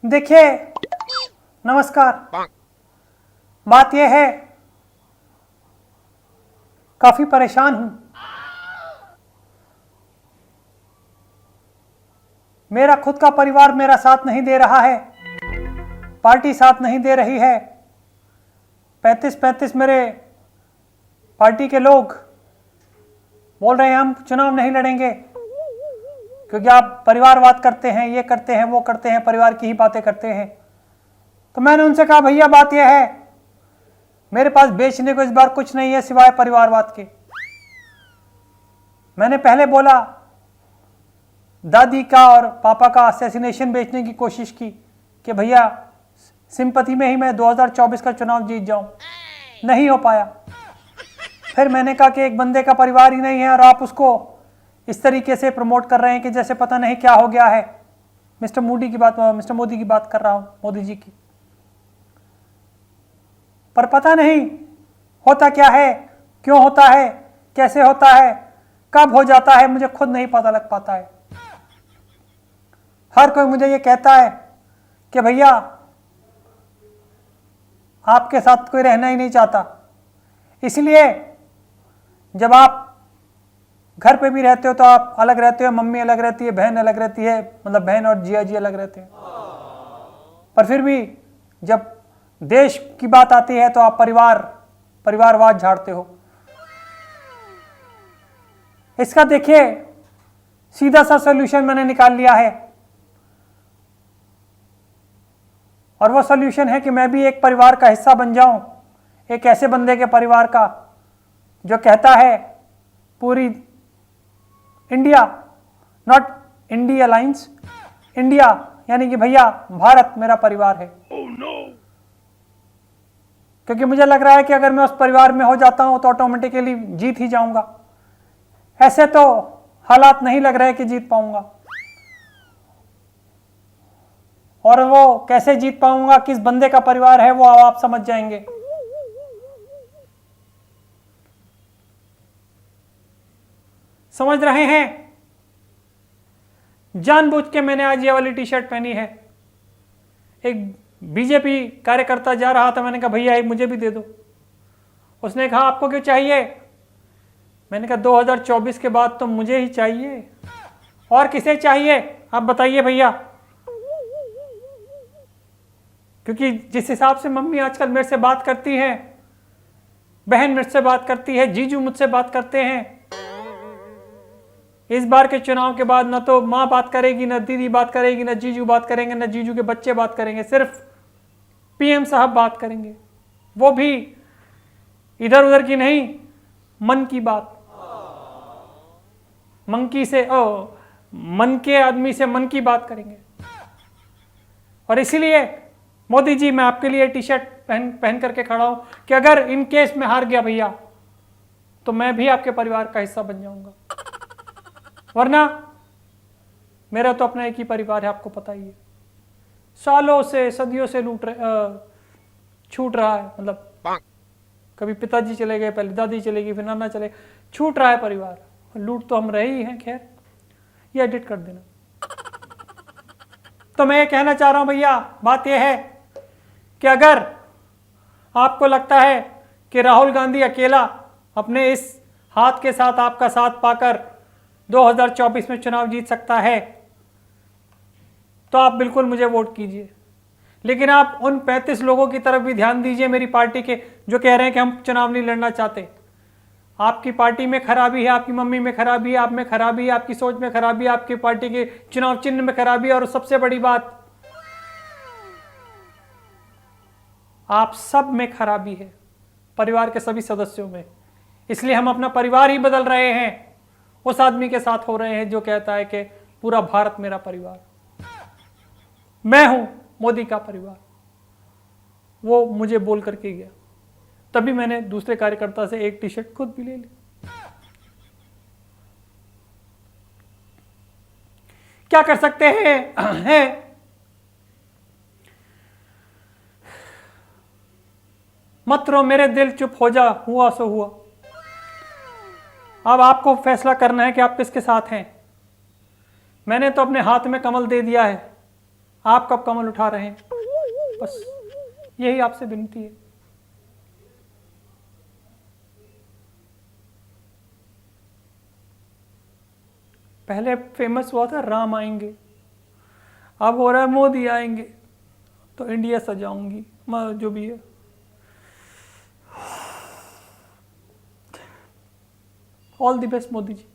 देखिए, नमस्कार। बात यह है, काफी परेशान हूं। मेरा खुद का परिवार मेरा साथ नहीं दे रहा है, पार्टी साथ नहीं दे रही है। 35 मेरे पार्टी के लोग बोल रहे हैं हम चुनाव नहीं लड़ेंगे क्योंकि आप परिवारवाद करते हैं, ये करते हैं, वो करते हैं, परिवार की ही बातें करते हैं। तो मैंने उनसे कहा भैया बात यह है, मेरे पास बेचने को इस बार कुछ नहीं है सिवाय परिवारवाद के। मैंने पहले बोला, दादी का और पापा का असैसिनेशन बेचने की कोशिश की कि भैया सिंपैथी में ही मैं 2024 का चुनाव जीत जाऊं, नहीं हो पाया। फिर मैंने कहा कि एक बंदे का परिवार ही नहीं है और आप उसको इस तरीके से प्रमोट कर रहे हैं कि जैसे पता नहीं क्या हो गया है। मिस्टर मोदी की बात कर रहा हूं, मोदी जी की। पर पता नहीं होता क्या है, क्यों होता है, कैसे होता है, कब हो जाता है, मुझे खुद नहीं पता लग पाता है। हर कोई मुझे ये कहता है कि भैया आपके साथ कोई रहना ही नहीं चाहता। इसलिए जब आप घर पे भी रहते हो तो आप अलग रहते हो, मम्मी अलग रहती है, बहन अलग रहती है, मतलब बहन और जिया जी अलग रहते हैं। पर फिर भी जब देश की बात आती है तो आप परिवारवाद झाड़ते हो। इसका देखिए सीधा सा सॉल्यूशन मैंने निकाल लिया है, और वो सॉल्यूशन है कि मैं भी एक परिवार का हिस्सा बन जाऊं, एक ऐसे बंदे के परिवार का जो कहता है पूरी India, not India alliance, India यानी कि भैया भारत मेरा परिवार है। क्योंकि मुझे लग रहा है कि अगर मैं उस परिवार में हो जाता हूं तो ऑटोमेटिकली जीत ही जाऊंगा। ऐसे तो हालात नहीं लग रहे कि जीत पाऊंगा, और वो कैसे जीत पाऊंगा, किस बंदे का परिवार है, वो आप समझ जाएंगे। समझ रहे हैं? जानबूझ के मैंने आज ये वाली टी शर्ट पहनी है। एक बीजेपी कार्यकर्ता जा रहा था, मैंने कहा भैया एक मुझे भी दे दो। उसने कहा आपको क्यों चाहिए? मैंने कहा 2024 के बाद तो मुझे ही चाहिए, और किसे चाहिए आप बताइए भैया। क्योंकि जिस हिसाब से मम्मी आजकल मेरे से बात करती हैं, बहन मेरे से बात करती है, जीजू मुझसे बात करते हैं, इस बार के चुनाव के बाद ना तो माँ बात करेगी, ना दीदी बात करेगी, ना जीजू बात करेंगे, ना जीजू के बच्चे बात करेंगे, सिर्फ पीएम साहब बात करेंगे। वो भी इधर उधर की नहीं, मन की बात। मन के आदमी से मन की बात करेंगे। और इसीलिए मोदी जी मैं आपके लिए टी शर्ट पहन करके खड़ा हूं कि अगर इन केस में हार गया भैया तो मैं भी आपके परिवार का हिस्सा बन जाऊंगा। वरना मेरा तो अपना एक ही परिवार है, आपको पता ही है। सालों से, सदियों से छूट रहा है, मतलब कभी पिताजी चले गए, पहले दादी चले गई, फिर नाना चले, छूट रहा है परिवार। लूट तो हम रहे ही हैं। खैर ये एडिट कर देना। तो मैं ये कहना चाह रहा हूं भैया, बात यह है कि अगर आपको लगता है कि राहुल गांधी अकेला अपने इस हाथ के साथ आपका साथ पाकर 2024 में चुनाव जीत सकता है तो आप बिल्कुल मुझे वोट कीजिए। लेकिन आप उन 35 लोगों की तरफ भी ध्यान दीजिए मेरी पार्टी के, जो कह रहे हैं कि हम चुनाव नहीं लड़ना चाहते। आपकी पार्टी में खराबी है, आपकी मम्मी में खराबी है, आप में खराबी है, आपकी सोच में खराबी है, आपकी पार्टी के चुनाव चिन्ह में खराबी है, और सबसे बड़ी बात आप सब में खराबी है, परिवार के सभी सदस्यों में। इसलिए हम अपना परिवार ही बदल रहे हैं, उस आदमी के साथ हो रहे हैं जो कहता है कि पूरा भारत मेरा परिवार, मैं हूं मोदी का परिवार। वो मुझे बोल करके गया, तभी मैंने दूसरे कार्यकर्ता से एक टी शर्ट खुद भी ले ली। क्या कर सकते हैं? मत रो मेरे दिल, चुप हो जा, हुआ सो हुआ। अब आपको फैसला करना है कि आप किसके साथ हैं। मैंने तो अपने हाथ में कमल दे दिया है, आप कब कमल उठा रहे हैं? बस यही आपसे विनती है। पहले फेमस हुआ था राम आएंगे, अब हो रहा है मोदी आएंगे तो इंडिया सजाऊंगी, जो भी है। All the best Modi ji.